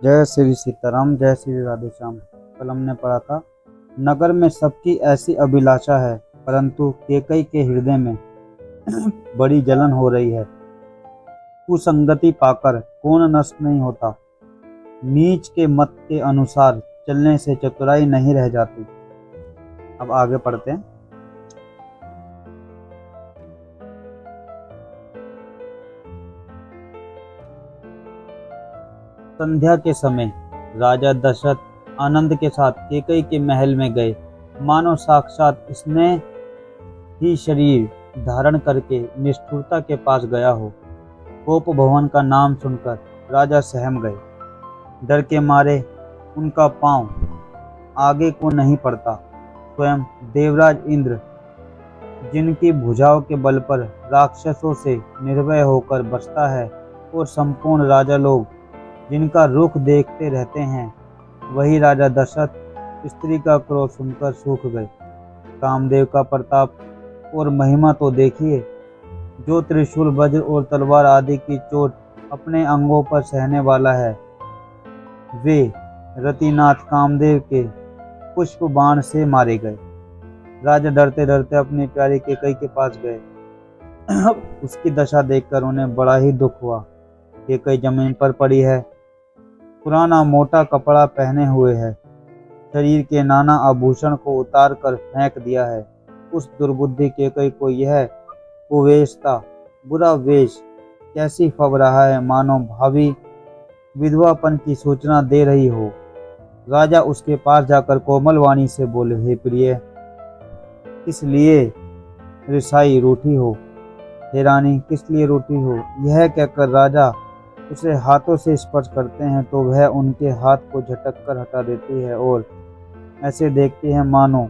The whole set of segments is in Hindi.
जय श्री सीताराम, जय श्री राधे श्याम। कल हमने पढ़ा था, नगर में सबकी ऐसी अभिलाषा है, परंतु केकई के हृदय में बड़ी जलन हो रही है। कुसंगति पाकर कौन नष्ट नहीं होता। नीच के मत के अनुसार चलने से चतुराई नहीं रह जाती। अब आगे पढ़ते हैं। संध्या के समय राजा दशरथ आनंद के साथ केकई के महल में गए। मानो साक्षात इसने ही शरीर धारण करके निष्ठुरता के पास गया हो। कोप भवन का नाम सुनकर राजा सहम गए। डर के मारे उनका पांव आगे को नहीं पड़ता। स्वयं देवराज इंद्र, जिनकी भुजाओं के बल पर राक्षसों से निर्भय होकर बसता है, और संपूर्ण राजा लोग जिनका रुख देखते रहते हैं, वही राजा दशरथ स्त्री का क्रोध सुनकर सूख गए। कामदेव का प्रताप और महिमा तो देखिए, जो त्रिशूल, वज्र और तलवार आदि की चोट अपने अंगों पर सहने वाला है। वे रतिनाथ कामदेव के पुष्प बाण से मारे गए। राजा डरते डरते अपनी प्यारी केकई के पास गए। उसकी दशा देखकर उन्हें बड़ा ही दुख हुआ। केकई जमीन पर पड़ी है, पुराना मोटा कपड़ा पहने हुए है, शरीर के नाना आभूषण को उतार कर फेंक दिया है। उस दुर्बुद्धि केकई को यह कुवेशता बुरा वेश कैसी फब रहा है, मानो भावी विधवापन की सूचना दे रही हो। राजा उसके पास जाकर कोमल वाणी से बोले, हे प्रिय, किस लिए रिसाई रूठी हो? हे रानी, किस लिए रूठी हो? यह कहकर राजा उसे हाथों से स्पर्श करते हैं तो वह उनके हाथ को झटक कर हटा देती है और ऐसे देखती है मानो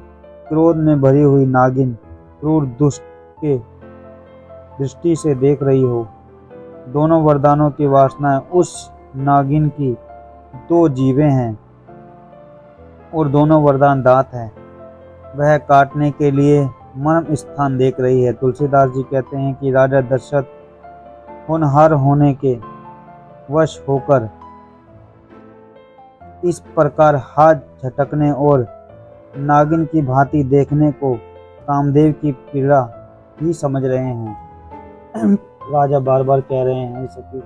क्रोध में भरी हुई नागिन क्रूर दुष्ट के दृष्टि से देख रही हो। दोनों वरदानों की वासनाएं उस नागिन की दो जीवें हैं और दोनों वरदान दांत हैं। वह काटने के लिए मर्म स्थान देख रही है। तुलसीदास जी कहते हैं कि राजा दशरथ होनहार होने के वश होकर इस प्रकार हाथ झटकने और नागिन की भांति देखने को कामदेव की पीड़ा ही समझ रहे हैं। राजा बार बार कह रहे हैं, सखी,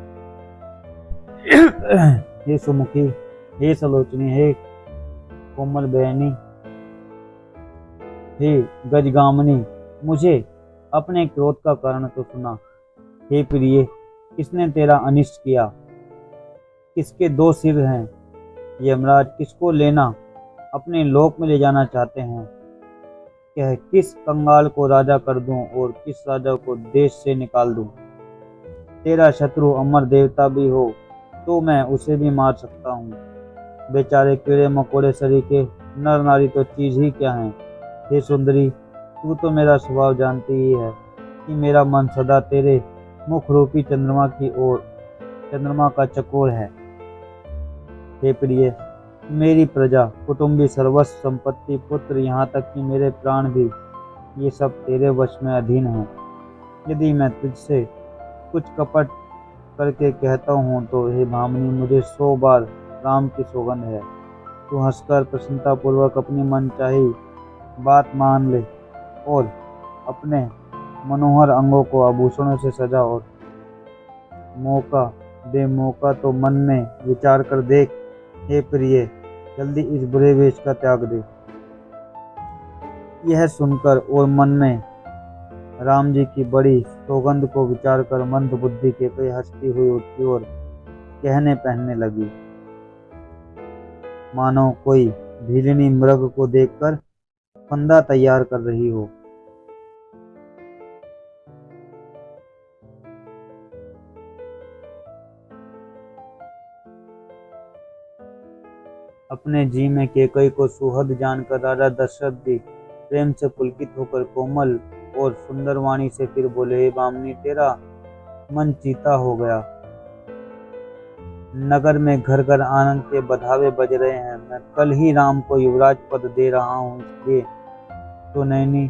हे सुमुखी, हे सलोचनी, हे कोमल बहनी, हे गजगामनी, मुझे अपने क्रोध का कारण तो सुना। हे प्रिय, किसने तेरा अनिष्ट किया? किसके दो सिर हैं? यमराज किसको लेना अपने लोक में ले जाना चाहते हैं? कह, किस कंगाल को राजा कर दूं और किस राजा को देश से निकाल दूं? तेरा शत्रु अमर देवता भी हो तो मैं उसे भी मार सकता हूँ। बेचारे कीड़े मकोड़े सरीखे नर नारी तो चीज ही क्या है। हे सुंदरी, तू तो मेरा स्वभाव जानती ही है कि मेरा मन सदा तेरे मुख रूपी चंद्रमा की ओर, चंद्रमा का चकोर है। हे प्रिय, मेरी प्रजा, कुटुंबी, सर्वस्व संपत्ति, पुत्र, यहाँ तक कि मेरे प्राण भी, ये सब तेरे वश में अधीन हैं। यदि मैं तुझसे कुछ कपट करके कहता हूँ तो हे भामिनी, मुझे 100 बार राम की सौगंध है। तू हंसकर प्रसन्नतापूर्वक अपनी मनचाही बात मान ले और अपने मनोहर अंगों को आभूषणों से सजा और मौका दे। मौका तो मन में विचार कर देख। हे प्रिय, जल्दी इस बुरे वेश का त्याग दे। यह सुनकर और मन में राम जी की बड़ी सौगंध को विचार कर मंद बुद्धि के कई हंसती हुई उठी और कहने पहनने लगी, मानो कोई भीलनी मृग को देखकर फंदा तैयार कर रही हो। अपने जी में केकई को सुहद जानकर राजा दशरथ भी प्रेम से पुलकित होकर कोमल और सुंदर वाणी से फिर बोले, हे भामिनी, तेरा मन चीता हो गया। नगर में घर घर आनंद के बधावे बज रहे हैं। मैं कल ही राम को युवराज पद दे रहा हूँ, इसलिए तो नैनी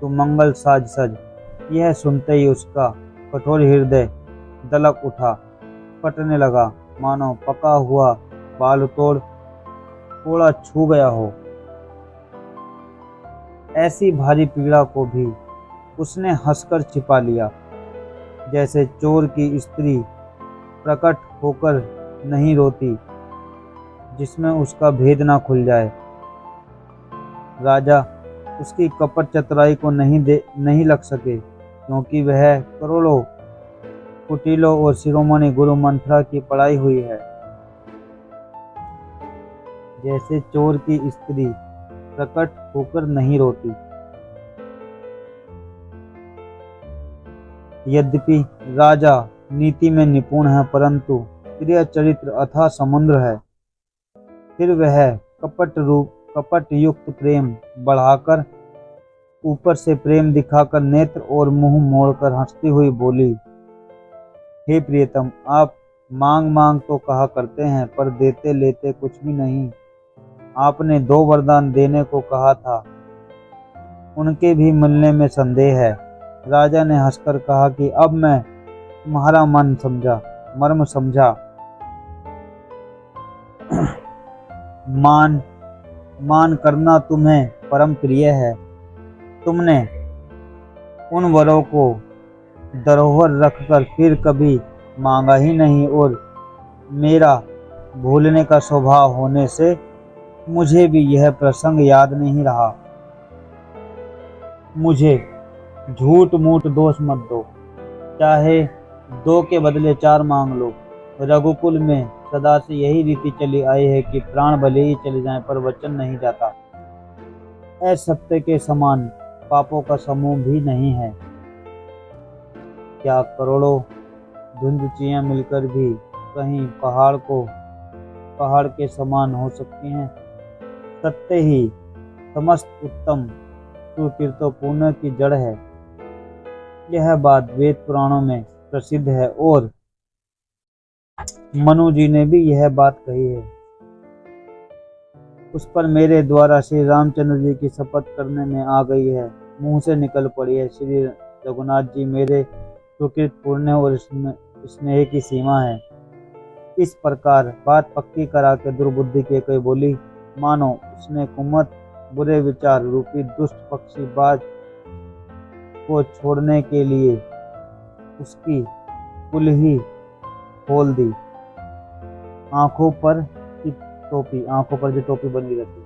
तू मंगल साज सज। यह सुनते ही उसका कठोर हृदय दलक उठा, फटने लगा, मानो पका हुआ बाल तोड़ थोड़ा छू गया हो। ऐसी भारी पीड़ा को भी उसने हंसकर छिपा लिया, जैसे चोर की स्त्री प्रकट होकर नहीं रोती जिसमें उसका भेद ना खुल जाए। राजा उसकी कपट चतुराई को नहीं लग सके, क्योंकि वह करोड़ों कुटिलों और शिरोमणि गुरु मंत्रा की पढ़ाई हुई है। जैसे चोर की स्त्री प्रकट होकर नहीं रोती। यद्यपि राजा नीति में निपुण है, परंतु प्रिय चरित्र अथाह समुद्र है। फिर वह कपट युक्त प्रेम बढ़ाकर, ऊपर से प्रेम दिखाकर, नेत्र और मुंह मोड़कर हंसती हुई बोली, हे प्रियतम, आप मांग मांग तो कहा करते हैं, पर देते लेते कुछ भी नहीं। आपने 2 वरदान देने को कहा था, उनके भी मिलने में संदेह है। राजा ने हंसकर कहा कि अब मैं तुम्हारा मर्म समझा। मान करना तुम्हें परम प्रिय है। तुमने उन वरों को धरोहर रखकर फिर कभी मांगा ही नहीं, और मेरा भूलने का स्वभाव होने से मुझे भी यह प्रसंग याद नहीं रहा। मुझे झूठ मूठ दोष मत दो, चाहे 2 के बदले 4 मांग लो। रघुकुल में सदा से यही रीति चली आई है कि प्राण भले ही चले जाएं, पर वचन नहीं जाता। असत्य के समान पापों का समूह भी नहीं है। क्या करोड़ों धुंधचियां मिलकर भी कहीं पहाड़ के समान हो सकती हैं? सत्य ही समस्त उत्तम सुकृतों पुण्य की जड़ है। यह बात वेद पुराणों में प्रसिद्ध है, और मनु जी ने भी यह बात कही है। उस पर मेरे द्वारा श्री रामचंद्र जी की शपथ करने में आ गई है, मुंह से निकल पड़ी है। श्री रघुनाथ जी मेरे सुकृत पुण्य और स्नेह की सीमा है। इस प्रकार बात पक्की करा के दुर्बुद्धि के कोई बोली, मानो उसने कुमत बुरे विचार रूपी दुष्ट पक्षी बाज को छोड़ने के लिए उसकी कुल ही खोल दी। आंखों पर जो टोपी बनी रहती।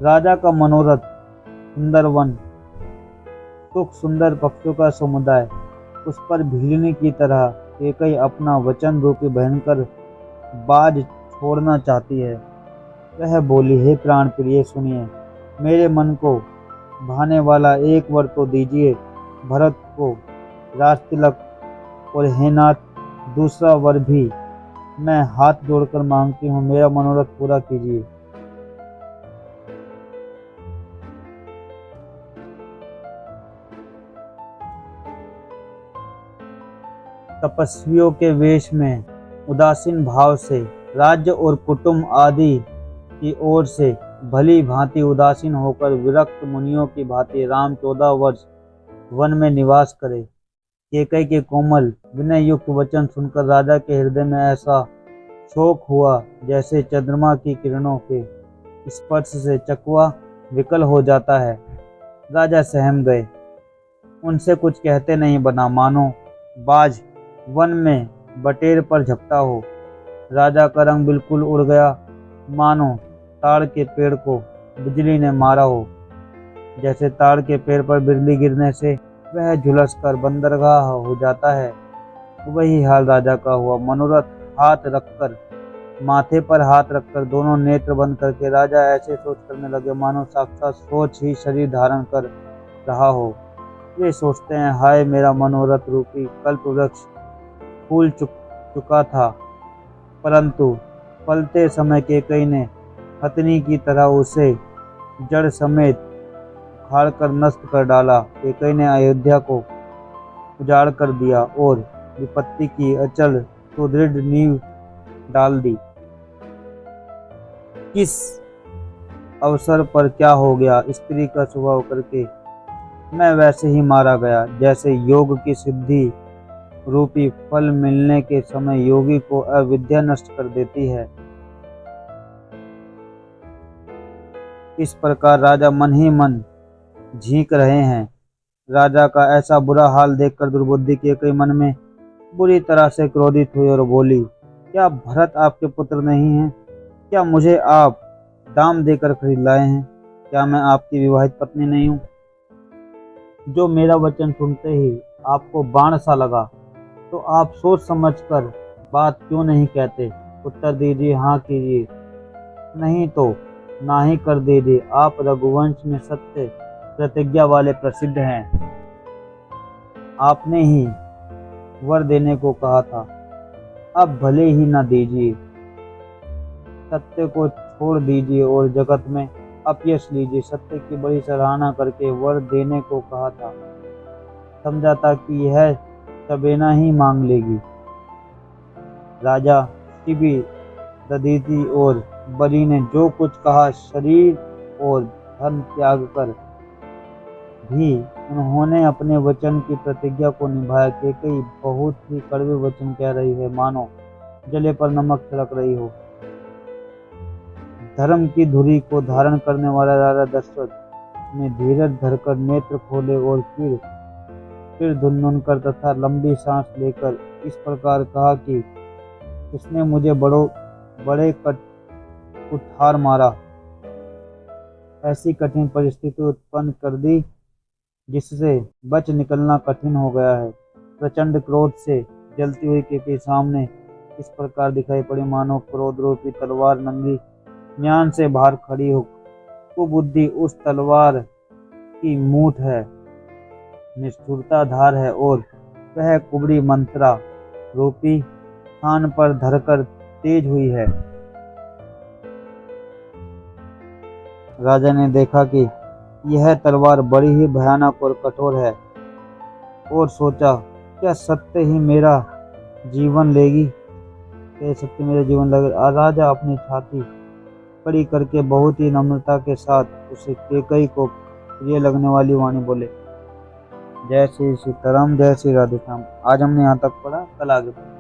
राजा का मनोरथ सुंदर वन, सुख सुंदर पक्षियों का समुदाय, उस पर भिड़ने की तरह केकई अपना वचन रूपी भयंकर बाज छोड़ना चाहती है। वह बोली, हे प्राण प्रिय, सुनिए, मेरे मन को भाने वाला एक वर तो दीजिए। भरत को राज तिलक और हे नाथ दूसरा वर भी मैं हाथ जोड़कर मांगती हूँ, मेरा मनोरथ पूरा कीजिए। तपस्वियों के वेश में उदासीन भाव से राज्य और कुटुंब आदि की ओर से भली भांति उदासीन होकर विरक्त मुनियों की भांति राम 14 वर्ष वन में निवास करे। केकई के कोमल विनय युक्त वचन सुनकर राजा के हृदय में ऐसा शोक हुआ जैसे चंद्रमा की किरणों के स्पर्श से चकवा विकल हो जाता है। राजा सहम गए, उनसे कुछ कहते नहीं बना, मानो बाज वन में बटेर पर झपटा हो। राजा का रंग बिल्कुल उड़ गया, मानो ताड़ के पेड़ को बिजली ने मारा हो। जैसे ताड़ के पेड़ पर बिजली गिरने से वह झुलस कर बंदरगाह हो जाता है, वही हाल राजा का हुआ। मनोरथ माथे पर हाथ रखकर दोनों नेत्र बंद करके राजा ऐसे सोच करने लगे मानो साक्षात सोच ही शरीर धारण कर रहा हो। वे सोचते हैं, हाय मेरा मनोरथ रूपी कल्प वृक्ष फूल चुका था, परंतु फलते समय केकई ने हथनी की तरह उसे जड़ समेत उखाड़ कर नष्ट कर डाला। केकई ने अयोध्या को उजाड़ कर दिया और विपत्ति की अचल सुदृढ़ नींव डाल दी। किस अवसर पर क्या हो गया, स्त्री का स्वभाव करके मैं वैसे ही मारा गया, जैसे योग की सिद्धि रूपी फल मिलने के समय योगी को अविद्या नष्ट कर देती है, इस प्रकार राजा मन ही मन झींक रहे हैं। राजा का ऐसा बुरा हाल देखकर दुर्बुद्धि केकई मन में बुरी तरह से क्रोधित हुई और बोली, क्या भरत आपके पुत्र नहीं हैं? क्या मुझे आप दाम देकर खरीद लाए हैं? क्या मैं आपकी विवाहित पत्नी नहीं हूँ? जो मेरा वचन सुनते ही आपको बाण सा लगा, तो आप सोच समझकर बात क्यों नहीं कहते? उत्तर दीजिए, हाँ कीजिए, नहीं तो ना ही कर दीजिए। आप रघुवंश में सत्य प्रतिज्ञा वाले प्रसिद्ध हैं। आपने ही वर देने को कहा था, अब भले ही न दीजिए। सत्य को छोड़ दीजिए और जगत में अपयश लीजिए। सत्य की बड़ी सराहना करके वर देने को कहा था, समझा था कि यह सबेना ही मांग लेगी। राजा शिबी, दधीचि और बलि ने जो कुछ कहा, शरीर और धन त्याग कर भी उन्होंने अपने वचन की प्रतिज्ञा को निभाया। केकई बहुत ही कड़वे वचन कह रही है, मानो जले पर नमक छिड़क रही हो। धर्म की धुरी को धारण करने वाला राजा दशरथ ने धीरज धरकर नेत्र खोले और फिर धुनधुन कर तथा लंबी सांस लेकर इस प्रकार कहा कि इसने मुझे बड़े कुठार मारा, ऐसी कठिन परिस्थिति उत्पन्न कर दी जिससे बच निकलना कठिन हो गया है। प्रचंड क्रोध से जलती हुई केकई सामने इस प्रकार दिखाई पड़ी, मानो क्रोध रूपी तलवार नंगी म्यान से बाहर खड़ी हो। कुबुद्धि उस तलवार की मूठ है, निष्ठुरता धार है और वह कुबड़ी मंत्रा रूपी स्थान पर धरकर तेज हुई है। राजा ने देखा कि यह तलवार बड़ी ही भयानक और कठोर है और सोचा, क्या सत्य ही मेरा जीवन लेगी? क्या सत्य मेरा जीवन लगेगा? राजा अपनी छाती कड़ी करके बहुत ही नम्रता के साथ उसे केकई को प्रिय लगने वाली वाणी बोले, जय श्री सीताराम, जय श्री राधे श्याम। आज हमने यहाँ तक पढ़ा, कल आगे पढ़ा।